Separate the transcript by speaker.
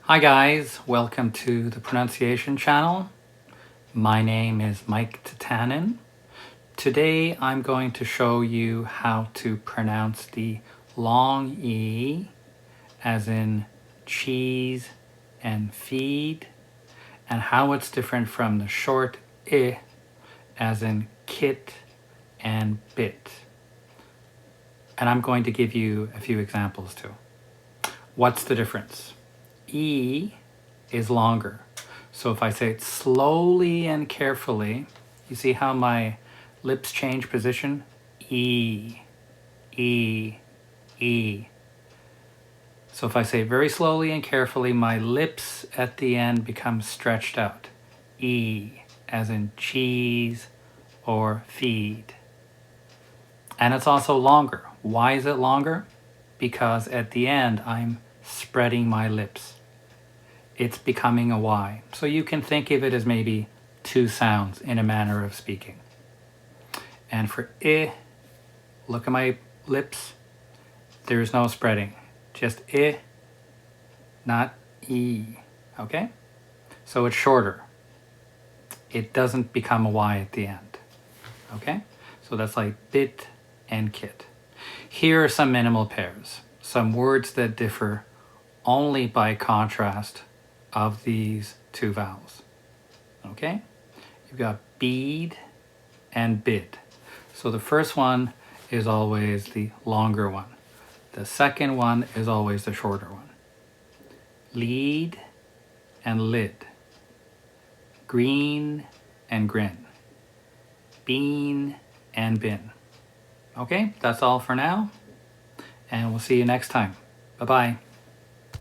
Speaker 1: Hi guys, welcome to the pronunciation channel. My name is Mike Tatanen. Today I'm going to show you how to pronounce the long E as in cheese and feed, and how it's different from the short I as in kit and bit. And I'm going to give you a few examples too. What's the difference? E is longer. So if I say it slowly and carefully, you see how my lips change position? E, E, E. So if I say it very slowly and carefully, my lips at the end become stretched out. E, as in cheese or feed. And it's also longer. Why is it longer? Because at the end, I'm spreading my lips. It's becoming a Y. So you can think of it as maybe two sounds in a manner of speaking. And for I, look at my lips. There's no spreading. Just I, not E. Okay? So it's shorter. It doesn't become a Y at the end. Okay? So that's like bit and kit. Here are some minimal pairs. Some words that differ only by contrast of these two vowels. Okay? You've got bead and bid. So the first one is always the longer one. The second one is always the shorter one. Lead and lid. Green and grin. Bean and bin. Okay, that's all for now. And we'll see you next time. Bye-bye.